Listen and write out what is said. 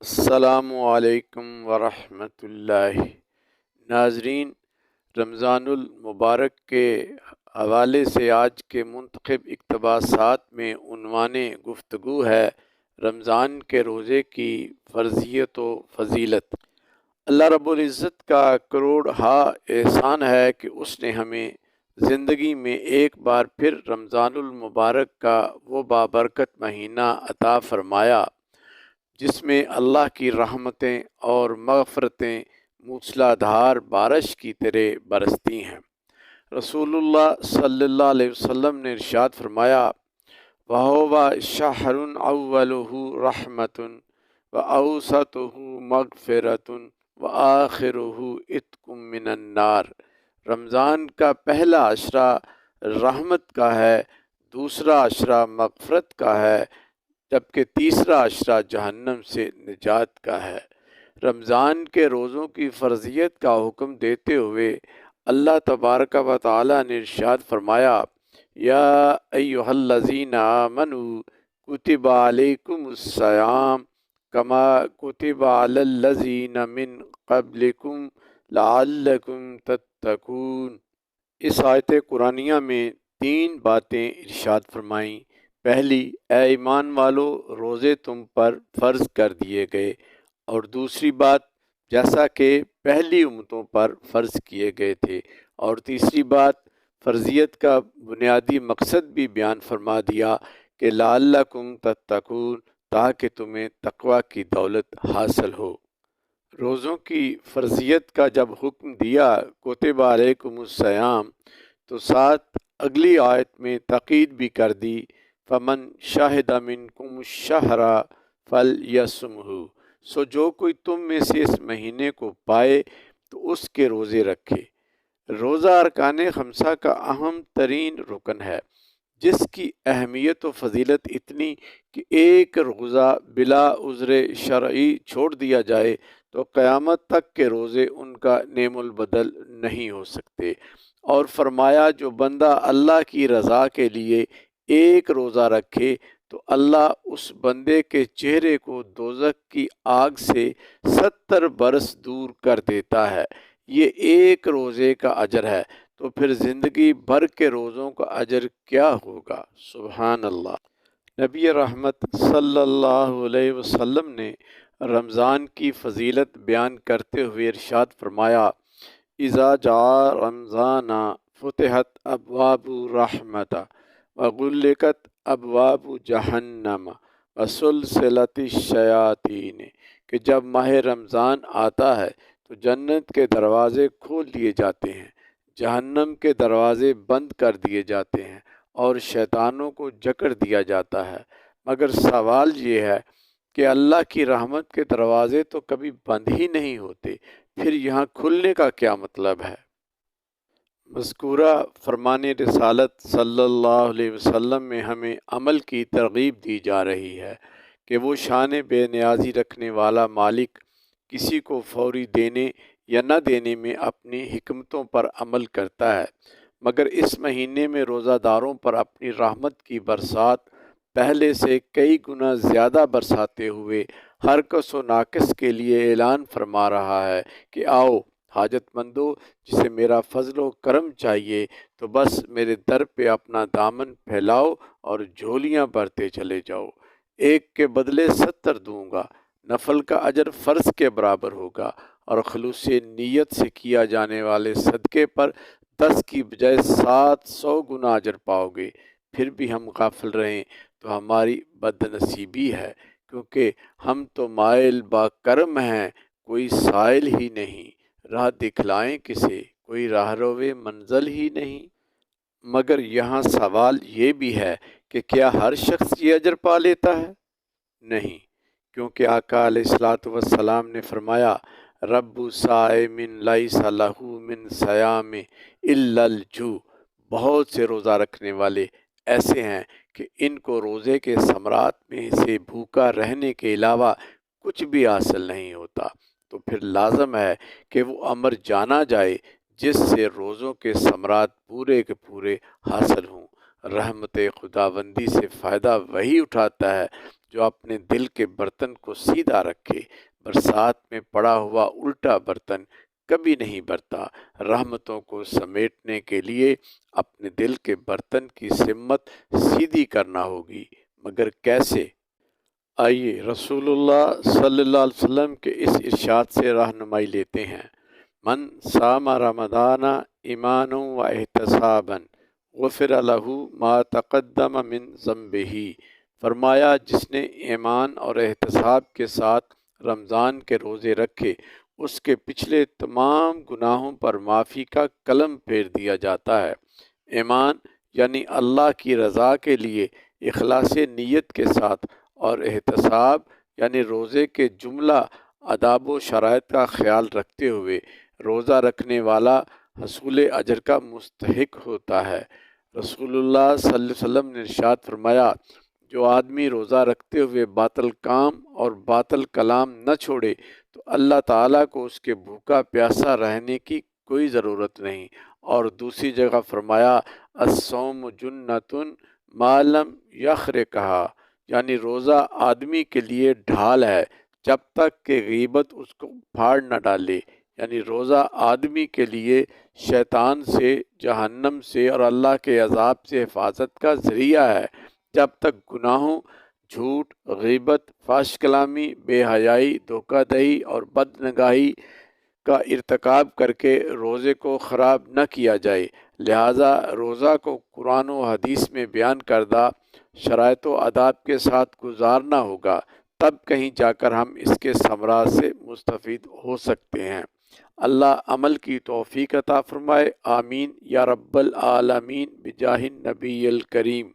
السلام علیکم ورحمۃ اللہ۔ ناظرین، رمضان المبارک کے حوالے سے آج کے منتخب اقتباسات میں عنوان گفتگو ہے رمضان کے روزے کی فرضیت و فضیلت۔ اللہ رب العزت کا کروڑہا احسان ہے کہ اس نے ہمیں زندگی میں ایک بار پھر رمضان المبارک کا وہ بابرکت مہینہ عطا فرمایا جس میں اللہ کی رحمتیں اور مغفرتیں موسلا دھار بارش کی طرح برستی ہیں۔ رسول اللہ صلی اللہ علیہ وسلم نے ارشاد فرمایا، وَهُوَ شَهْرٌ أَوَّلُهُ رَحْمَةٌ وَأَوْسَطُهُ مَغْفِرَةٌ وَآخِرُهُ عِتْقٌ مِّنَ النَّارِ۔ رمضان کا پہلا عشرہ رحمت کا ہے، دوسرا عشرہ مغفرت کا ہے، جبکہ تیسرا عشرہ جہنم سے نجات کا ہے۔ رمضان کے روزوں کی فرضیت کا حکم دیتے ہوئے اللہ تبارک و تعالی نے ارشاد فرمایا، یا ایھا الذین آمنوا کتب علیکم الصیام کما کتب علی الذین من قبلکم لعلکم تتقون۔ اس آیت قرآنیہ میں تین باتیں ارشاد فرمائیں۔ پہلی، اے ایمان والو، روزے تم پر فرض کر دیے گئے، اور دوسری بات، جیسا کہ پہلی امتوں پر فرض کیے گئے تھے، اور تیسری بات، فرضیت کا بنیادی مقصد بھی بیان فرما دیا کہ لعلکم تتقون، تاکہ تمہیں تقوی کی دولت حاصل ہو۔ روزوں کی فرضیت کا جب حکم دیا کتب علیکم الصیام، تو ساتھ اگلی آیت میں تاکید بھی کر دی، فمن شاہد منکم الشہر فلیصمہ، سو جو کوئی تم میں سے اس مہینے کو پائے تو اس کے روزے رکھے۔ روزہ ارکان خمسہ کا اہم ترین رکن ہے، جس کی اہمیت و فضیلت اتنی کہ ایک روزہ بلا عذر شرعی چھوڑ دیا جائے تو قیامت تک کے روزے ان کا نعم البدل نہیں ہو سکتے۔ اور فرمایا، جو بندہ اللہ کی رضا کے لیے ایک روزہ رکھے تو اللہ اس بندے کے چہرے کو دوزخ کی آگ سے 70 برس دور کر دیتا ہے۔ یہ ایک روزے کا اجر ہے، تو پھر زندگی بھر کے روزوں کا اجر کیا ہوگا؟ سبحان اللہ۔ نبی رحمت صلی اللہ علیہ وسلم نے رمضان کی فضیلت بیان کرتے ہوئے ارشاد فرمایا، اذا جاء رمضان فتحت ابواب الرحمت وغلقت ابواب جہنم وسلسلت الشیاطین، کہ جب ماہ رمضان آتا ہے تو جنت کے دروازے کھول دیے جاتے ہیں، جہنم کے دروازے بند کر دیے جاتے ہیں، اور شیطانوں کو جکڑ دیا جاتا ہے۔ مگر سوال یہ ہے کہ اللہ کی رحمت کے دروازے تو کبھی بند ہی نہیں ہوتے، پھر یہاں کھلنے کا کیا مطلب ہے؟ مذکورہ فرمان رسالت صلی اللہ علیہ وسلم میں ہمیں عمل کی ترغیب دی جا رہی ہے کہ وہ شان بے نیازی رکھنے والا مالک کسی کو فوری دینے یا نہ دینے میں اپنی حکمتوں پر عمل کرتا ہے، مگر اس مہینے میں روزہ داروں پر اپنی رحمت کی برسات پہلے سے کئی گنا زیادہ برساتے ہوئے ہر کس و ناقص کے لیے اعلان فرما رہا ہے کہ آؤ حاجت مندو، جسے میرا فضل و کرم چاہیے تو بس میرے در پہ اپنا دامن پھیلاؤ اور جھولیاں بھرتے چلے جاؤ۔ ایک کے بدلے 70 دوں گا، نفل کا اجر فرض کے برابر ہوگا، اور خلوص نیت سے کیا جانے والے صدقے پر 10 کی بجائے 700 گنا اجر پاؤ گے۔ پھر بھی ہم غافل رہیں تو ہماری بد نصیبی ہے، کیونکہ ہم تو مائل با کرم ہیں، کوئی سائل ہی نہیں، راہ دکھلائیں کسے، کوئی راہ روے منزل ہی نہیں۔ مگر یہاں سوال یہ بھی ہے کہ کیا ہر شخص یہ اجر پا لیتا ہے؟ نہیں، کیونکہ آقا علیہ الصلوۃ والسلام نے فرمایا، رب صائم لیس لہ من صیام الا الجوع، بہت سے روزہ رکھنے والے ایسے ہیں کہ ان کو روزے کے ثمرات میں سے بھوکا رہنے کے علاوہ کچھ بھی حاصل نہیں ہوتا۔ تو پھر لازم ہے کہ وہ امر جانا جائے جس سے روزوں کے ثمرات پورے کے پورے حاصل ہوں۔ رحمت خداوندی سے فائدہ وہی اٹھاتا ہے جو اپنے دل کے برتن کو سیدھا رکھے۔ برسات میں پڑا ہوا الٹا برتن کبھی نہیں بھرتا۔ رحمتوں کو سمیٹنے کے لیے اپنے دل کے برتن کی سمت سیدھی کرنا ہوگی، مگر کیسے؟ آئیے رسول اللہ صلی اللہ علیہ وسلم کے اس ارشاد سے رہنمائی لیتے ہیں۔ من صام رمضان ایمانا و احتسابا غفر لہ ما تقدم من ذنبہ۔ فرمایا جس نے ایمان اور احتساب کے ساتھ رمضان کے روزے رکھے اس کے پچھلے تمام گناہوں پر معافی کا قلم پھیر دیا جاتا ہے۔ ایمان یعنی اللہ کی رضا کے لیے اخلاص نیت کے ساتھ، اور احتساب یعنی روزے کے جملہ آداب و شرائط کا خیال رکھتے ہوئے روزہ رکھنے والا حصول اجر کا مستحق ہوتا ہے۔ رسول اللہ صلی اللہ علیہ وسلم نے ارشاد فرمایا، جو آدمی روزہ رکھتے ہوئے باطل کام اور باطل کلام نہ چھوڑے تو اللہ تعالیٰ کو اس کے بھوکا پیاسا رہنے کی کوئی ضرورت نہیں۔ اور دوسری جگہ فرمایا، الصوم جنۃ ما لم یخرقھا، یعنی روزہ آدمی کے لیے ڈھال ہے جب تک کہ غیبت اس کو پھاڑ نہ ڈالے، یعنی روزہ آدمی کے لیے شیطان سے، جہنم سے اور اللہ کے عذاب سے حفاظت کا ذریعہ ہے، جب تک گناہوں، جھوٹ، غیبت، فحش کلامی، بے حیائی، دھوکہ دہی اور بدنگاہی کا ارتکاب کر کے روزے کو خراب نہ کیا جائے۔ لہٰذا روزہ کو قرآن و حدیث میں بیان کردہ شرائط و آداب کے ساتھ گزارنا ہوگا، تب کہیں جا کر ہم اس کے ثمرات سے مستفید ہو سکتے ہیں۔ اللہ عمل کی توفیق عطا فرمائے، آمین یا رب العالمین، بجاہ النبی الکریم۔